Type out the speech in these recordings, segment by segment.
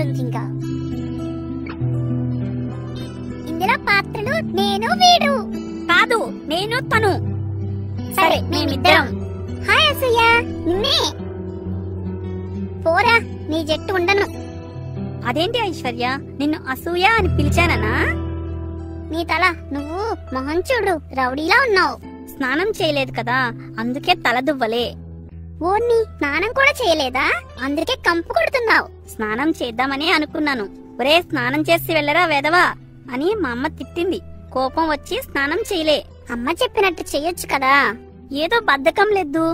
ఉంటుంది ఇంకా. ఇందులో పాత్రలు నేను వీడు కాదు, నేను తను. సరే మేమిద్దరం. హాయ్ అసూయ, నిన్నే. పోరా, నీ జట్టు ఉండను. అదేంటి ఐశ్వర్య, నిన్ను అసూయ అని పిలిచాననా? నీ తల, నువ్వు మొహం చూడు, రౌడీలా ఉన్నావు. స్నానం చేయలేదు కదా, అందుకే తల దువ్వలే. ఓర్ని, స్నానం కూడా చేయలేదా? అందుకే కంపు కొడుతున్నావు. స్నానం చేద్దామని అనుకున్నాను. ఒరే, స్నానం చేసి వెళ్ళరా వెదవా అని మా అమ్మ తిట్టింది. కోపం వచ్చి స్నానం చేయలే. అమ్మ చెప్పినట్టు చెయ్యొచ్చు కదా. ఏదో బద్ధకం లేదు.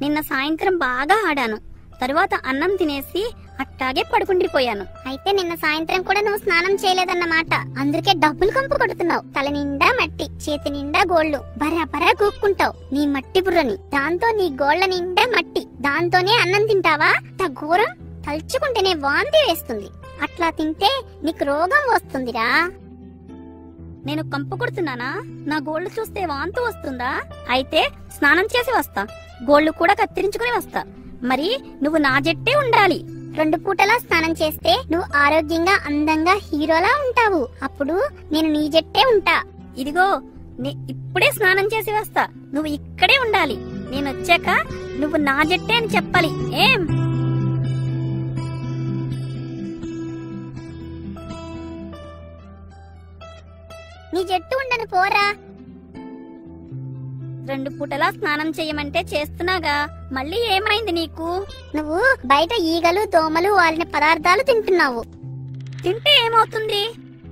నిన్న సాయంత్రం బాగా ఆడాను. తరువాత అన్నం తినేసి అట్టాగే పడుకుండిపోయాను. అయితే నిన్న సాయంత్రం కూడా నువ్వు స్నానం చేయలేదన్నమాట. అందుకే డబ్బులు కంపు కొడుతున్నావు. తల నిండా మట్టి, చేతి నిండా గోళ్లు, బరాబరా గూక్కుంటావు నీ మట్టి బుర్రని. దాంతో నీ గోళ్ల నిండా మట్టి, దాంతోనే అన్నం తింటావా? ఘోరం, తలుచుకుంటేనే వాంతి వేస్తుంది. అట్లా తింటే నీకు రోగం వస్తుందిరా. నేను కంపు కొడుతున్నానా? నా గోళ్లు చూస్తే వాంతు వస్తుందా? అయితే స్నానం చేసి వస్తా, గోళ్లు కూడా కత్తిరించుకుని వస్తా. మరి నువ్వు నా జట్టే ఉండాలి. 2 పూటలా స్నానం చేస్తే నువ్వు ఆరోగ్యంగా అందంగా హీరోలా ఉంటావు. అప్పుడు నేను నీ జట్టే ఉంటా. ఇదిగో, ఇప్పుడే స్నానం చేసి వస్తా. నువ్వు ఇక్కడే ఉండాలి. నేను వచ్చాక నువ్వు నా జట్టే అని చెప్పాలి. ఏం? నీ జట్టు ఉండను, పోరా. 2 పూటలా స్నానం చేయమంటే చేస్తున్నాగా. మళ్ళీ ఏమైంది నీకు? నువ్వు బయట ఈగలు దోమలు వాలిన పదార్థాలు తింటున్నావు. తింటే ఏమవుతుంది?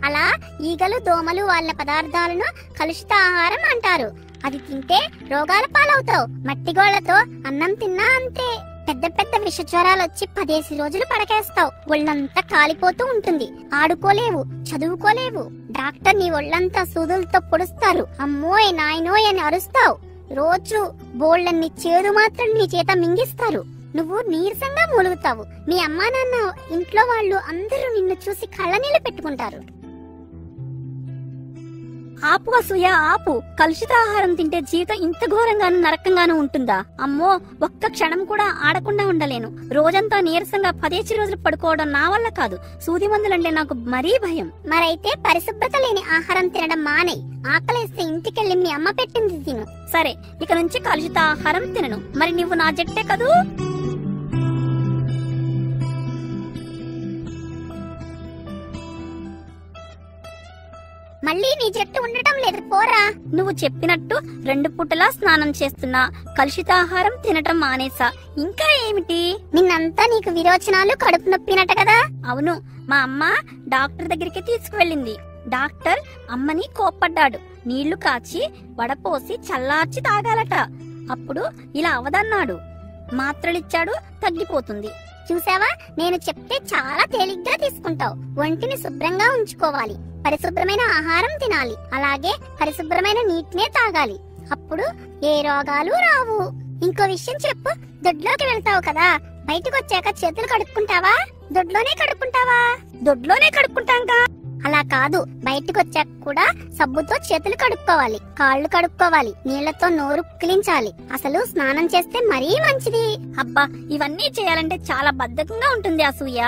అలా ఈగలు దోమలు వాలిన పదార్థాలను కలుషిత ఆహారం అంటారు. అది తింటే రోగాల పాలవుతావు. మట్టిగోళ్లతో అన్నం తిన్నా అంతే. పెద్ద పెద్ద విష జ్వరాలు వచ్చి 10 రోజులు పడకేస్తావు. ఒళ్ళంతా కాలిపోతూ ఉంటుంది. ఆడుకోలేవు, చదువుకోలేవు. డాక్టర్ నీ ఒళ్ళంతా సూదులతో పొడుస్తారు. అమ్మోయ్ నాయనోయ్ అని అరుస్తావు. రోజు బోళ్ళన్ని చేదు మాత్రం నీ చేత మింగిస్తారు. నువ్వు నీరసంగా మూలుగుతావు. మీ అమ్మా నాన్న, ఇంట్లో వాళ్ళు అందరూ నిన్ను చూసి కళ్ళనీళ్లు పెట్టుకుంటారు. ఆపు అసూయ, ఆపు. కలుషిత ఆహారం తింటే జీవితం ఇంత ఘోరంగాను నరకంగాను ఉంటుందా? అమ్మో, ఒక్క క్షణం కూడా ఆడకుండా ఉండలేను. రోజంతా నీరసంగా 10 రోజులు పడుకోవడం నా వల్ల కాదు. సూది మందులంటే నాకు మరీ భయం. మరైతే పరిశుభ్రత లేని ఆహారం తినడం మానే. ఆకలేస్తే ఇంటికెళ్ళి మీ అమ్మ పెట్టింది తిను. సరే, ఇక నుంచి కలుషిత ఆహారం తినను. మరి నువ్వు నా జట్టే కదూ? మళ్ళీ నీ జట్టు ఉండటం లేదు, పోరా. నువ్వు చెప్పినట్టు 2 పూటలా స్నానం చేస్తున్నా, కలుషితాహారం తినటం మానేసా. ఇంకా ఏమిటి? నిన్నంతా నీకు విరోచనాలు, కడుపు నొప్పినట్ట కదా. అవును, మా అమ్మ డాక్టర్ దగ్గరికి తీసుకువెళ్ళింది. డాక్టర్ అమ్మని కోప్పడ్డాడు. నీళ్లు కాచి వడపోసి చల్లార్చి తాగాలట. అప్పుడు ఇలా అవదన్నాడు. మాత్రలిచ్చాడు, తగ్గిపోతుంది. చూసావా, నేను చెప్తే చాలా తేలిగ్గా తీసుకుంటావు. ఒంటిని శుభ్రంగా ఉంచుకోవాలి, పరిశుభ్రమైన ఆహారం తినాలి, అలాగే పరిశుభ్రమైన నీటినే తాగాలి. అప్పుడు ఏ రోగాలు రావు. ఇంకో విషయం చెప్పు, దొడ్లోకి వెళ్తావు కదా, బయటకు వచ్చాక చేతులు కడుక్కుంటావా? దొడ్లోనే కడుక్కుంటావా? దొడ్లోనే కడుక్కుంటాంగా. అలా కాదు, బయటకు వచ్చాక కూడా సబ్బుతో చేతులు కడుక్కోవాలి, కాళ్ళు కడుక్కోవాలి, నీళ్లతో నోరు పుక్కిలించాలి. అసలు స్నానం చేస్తే మరీ మంచిది. అబ్బా, ఇవన్నీ చేయాలంటే చాలా బద్ధకంగా ఉంటుంది అసూయ.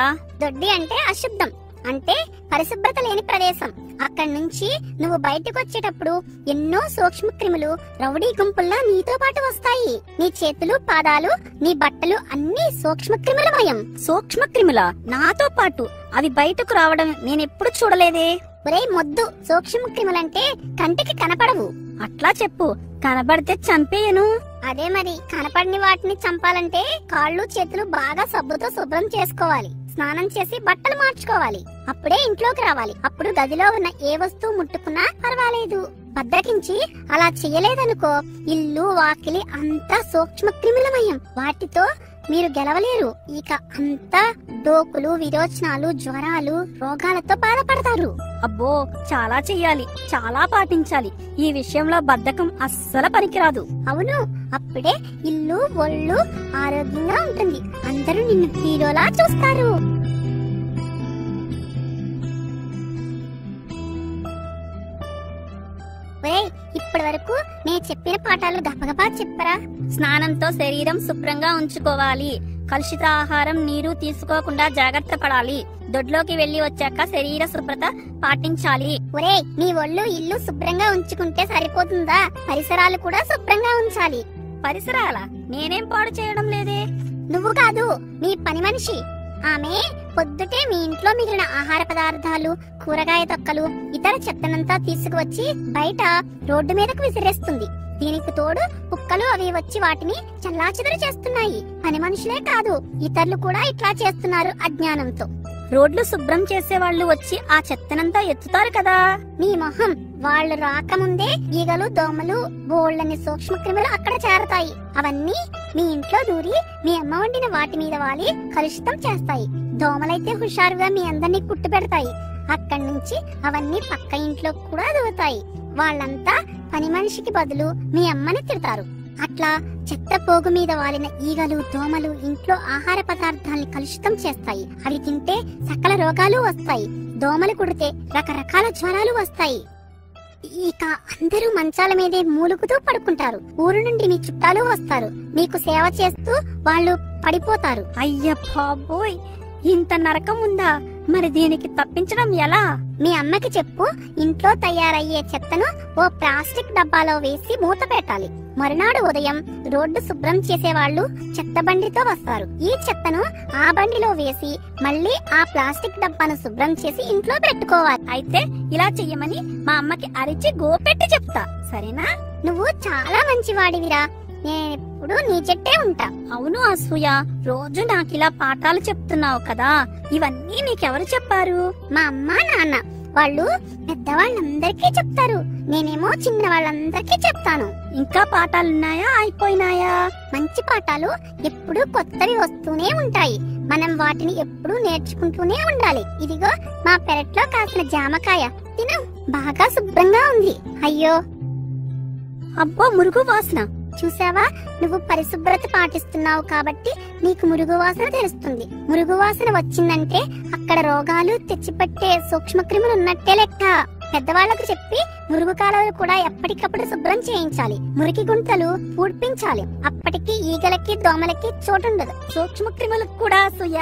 దొడ్డి అంటే అశుద్ధం, అంటే పరిశుభ్రత లేని ప్రదేశం. అక్కడి నుంచి నువ్వు బయటకు వచ్చేటప్పుడు ఎన్నో సూక్ష్మ క్రిములు రౌడీ గుంపుల్లా నీతో పాటు వస్తాయి. నీ చేతులు, పాదాలు, నీ బట్టలు అన్ని సూక్ష్మ క్రిములమయం. సూక్ష్మ క్రిముల నాతో పాటు? అవి బయటకు రావడం నేనెప్పుడు చూడలేదే. ఒరేయ్ మొద్దు, సూక్ష్మ క్రిములంటే కంటికి కనపడవు. అట్లా చెప్పు, కనబడితే చంపేయను. అదే మరి, కనపడని వాటిని చంపాలంటే కాళ్ళు చేతులు బాగా సబ్బుతో శుభ్రం చేసుకోవాలి, స్నానం చేసి బట్టలు మార్చుకోవాలి, అప్పుడే ఇంట్లోకి రావాలి. అప్పుడు గదిలో ఉన్న ఏ వస్తువు ముట్టుకున్నా పర్వాలేదు. భద్రకించి అలా చెయ్యలేదనుకో, ఇల్లు వాకిలి అంతా సూక్ష్మ క్రిములమయం. వాటితో మీరు గెలవలేరు. ఇక అంతా డోకులు, విరోచనాలు, జ్వరాలు, రోగాలతో బాధపడతారు. అబ్బో, చాలా చెయ్యాలి, చాలా పాటించాలి. ఈ విషయంలో బద్ధకం అస్సలు పనికిరాదు. అవును, అప్పుడే ఇల్లు ఒళ్ళు ఆరోగ్యంగా ఉంటుంది. అందరూ నిన్ను హీరోలా చూస్తారు. ఇప్పటి వరకు నేను చెప్పిన పాఠాలు గబగబా చెప్పరా? స్నానంతో శరీరం శుభ్రంగా ఉంచుకోవాలి, కలుషిత ఆహారం నీరు తీసుకోకుండా జాగ్రత్త పడాలి. దొడ్లోకి వెళ్లి వచ్చాక శరీర శుభ్రత పాటించాలి. ఒరే, నీ ఒళ్ళు ఇల్లు శుభ్రంగా ఉంచుకుంటే సరిపోతుందా? పరిసరాలు కూడా శుభ్రంగా ఉంచాలి. పరిసరాల నేనేం పాడు చేయడం లేదే. నువ్వు కాదు, మీ పని మనిషి. ఆమె పొద్దుటే మీ ఇంట్లో మిగిలిన ఆహార పదార్థాలు, కూరగాయ తొక్కలు, ఇతర చెత్తనంతా తీసుకువచ్చి బయట రోడ్డు మీదకు విసిరేస్తుంది. దీనికి తోడు కుక్కలు అవి వచ్చి వాటిని చల్లాచెదరు చేస్తున్నాయి. పని మనుషులే కాదు, ఇతరులు కూడా ఇట్లా చేస్తున్నారు అజ్ఞానంతో. రోడ్లు శుభ్రం చేసే వాళ్ళు వచ్చి ఆ చెత్తనంతా ఎత్తుతారు కదా. నీ మొహం, వాళ్ళు రాకముందే ఈగలు, దోమలు, బోళ్ళని సూక్ష్మక్రిములు అక్కడ చేరతాయి. అవన్నీ మీ ఇంట్లో దూరి మీ అమ్మ వండిన వాటి మీద వాలి కలుషితం చేస్తాయి. దోమలైతే హుషారుగా మీ అందరినీ కుట్టు పెడతాయి. అక్కడి నుంచి అవన్నీ పక్క ఇంట్లో కూడా దూరుతాయి. వాళ్ళంతా పని మనిషికి బదులు మీ అమ్మని తిడతారు. అట్లా చెత్త పోగు మీద వాలిన ఈగలు, దోమలు ఇంట్లో ఆహార పదార్థాల్ని కలుషితం చేస్తాయి. అవి తింటే సకల రోగాలు వస్తాయి. దోమలు కుడితే రకరకాల జ్వరాలు వస్తాయి. ఇక అందరూ మంచాల మీదే మూలుగుతూ పడుకుంటారు. ఊరు నుండి మీ చుట్టాలు వస్తారు. మీకు సేవ చేస్తూ వాళ్ళు పడిపోతారు. అయ్య బాబోయ్, ఇంత నరకం ఉందా? మరి దీనికి తప్పించడం ఎలా? మీ అమ్మకి చెప్పు, ఇంట్లో తయారయ్యే చెత్తను ఓ ప్లాస్టిక్ డబ్బాలో వేసి మూత పెట్టాలి. మరునాడు ఉదయం రోడ్డు శుభ్రం చేసే వాళ్ళు చెత్త బండితో వస్తారు. ఈ చెత్తను ఆ బండిలో వేసి మళ్ళీ ఆ ప్లాస్టిక్ డబ్బాను శుభ్రం చేసి ఇంట్లో పెట్టుకోవాలి. అయితే ఇలా చెయ్యమని మా అమ్మకి అరిచి గోపెట్టి చెప్తా, సరేనా? నువ్వు చాలా మంచివాడివిరా. నేనెప్పుడు నీ చెట్టే ఉంటా. అవును అసూయ, రోజు నాకిలా పాఠాలు చెప్తున్నావు కదా. ఇవన్నీ నీకెవరు చెప్పారు? మా అమ్మ, నాన్న. వాళ్ళు పెద్దవాళ్ళందరికీ చెప్తారు. నేనేమో చిన్న వాళ్ళందరికీ చెప్తాను. ఇంకా పాఠాలున్నాయా, అయిపోయినాయా? మంచి పాఠాలు ఎప్పుడూ కొత్తవి వస్తూనే ఉంటాయి. మనం వాటిని ఎప్పుడూ నేర్చుకుంటూనే ఉండాలి. ఇదిగో మా పెరట్లో కాసిన జామకాయ తిను, బాగా శుభ్రంగా ఉంది. అయ్యో, అబ్బో, మురుగు వాసన. చూసావా, నువ్వు పరిశుభ్రత పాటిస్తున్నావు కాబట్టి నీకు మురుగు వాసన తెలుస్తుంది. మురుగు వాసన వచ్చిందంటే అక్కడ రోగాలు తెచ్చిపెట్టే సూక్ష్మక్రిములు ఉన్నట్టే లెక్క. పెద్దవాళ్లకు చెప్పి మురుగు కాలువలు కూడా ఎప్పటికప్పుడు శుభ్రం చేయించాలి. మురికి గుంతలు పూడ్పించాలి. అప్పటికి ఈగలకి, దోమలకి చోటుండదు. సూక్ష్మక్రిములకు కూడా అసూయ.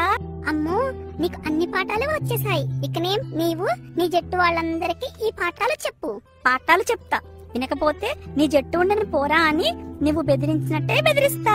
అమ్మో, నీకు అన్ని పాఠాలు వచ్చేసాయి. ఇకనేం నీవు నీ జట్టు వాళ్ళందరికీ ఈ పాఠాలు చెప్పు. పాఠాలు చెప్తా. వినకపోతే నీ జట్టు ఉండని పోరా అని నువ్వు బెదిరించినట్టే బెదిరిస్తా.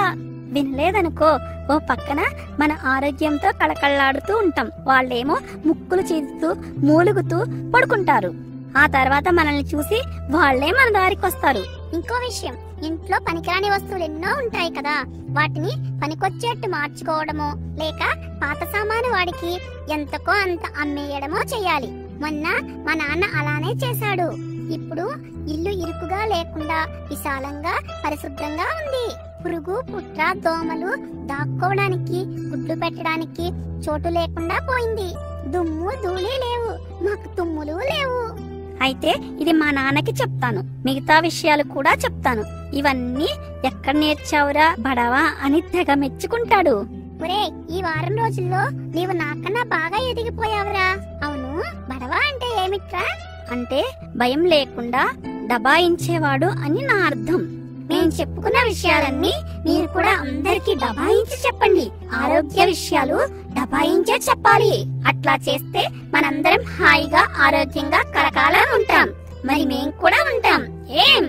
వినలేదనుకో, ఓ పక్కన మన ఆరోగ్యంతో కళకళలాడుతూ ఉంటాం. వాళ్ళేమో ముక్కులు చీదుతూ మూలుగుతూ పడుకుంటారు. ఆ తర్వాత మనల్ని చూసి వాళ్లే మన దారికొస్తారు. ఇంకో విషయం, ఇంట్లో పనికిరాని వస్తువులు ఎన్నో ఉంటాయి కదా, వాటిని పనికొచ్చేట్టు మార్చుకోవడమో లేక పాత సామాను వాడికి ఎంతకో అంత అమ్మేయడమో చెయ్యాలి. మొన్న మా నాన్న అలానే చేశాడు. ఇప్పుడు ఇల్లు ఇరుకుగా లేకుండా విశాలంగా పరిశుభ్రంగా ఉంది. పురుగు, పుట్ర, దోమలు దాక్కోవడానికి, గుడ్లు పెట్టడానికి చోటు లేకుండా పోయింది. దుమ్ము, ధూళి లేవు. మాకు తుమ్ములు లేవు. అయితే ఇది మా నాన్నకి చెప్తాను. మిగతా విషయాలు కూడా చెప్తాను. ఇవన్నీ ఎక్కడ నేర్చావురా బడవా అని తెగ మెచ్చుకుంటాడు. ఒరే, ఈ వారం రోజుల్లో నీవు నాకన్నా బాగా ఎదిగిపోయావురా. అవును, బడవా అంటే ఏమిట్రా? అంటే భయం లేకుండా దబాయించేవాడు అని నా అర్థం. నేను చెప్పుకున్న విషయాలన్నీ మీరు కూడా అందరికీ దబాయించి చెప్పండి. ఆరోగ్య విషయాలు దబాయించే చెప్పాలి. అట్లా చేస్తే మనందరం హాయిగా, ఆరోగ్యంగా కలకాలం ఉంటాం. మరి మేం కూడా ఉంటాం. ఏం?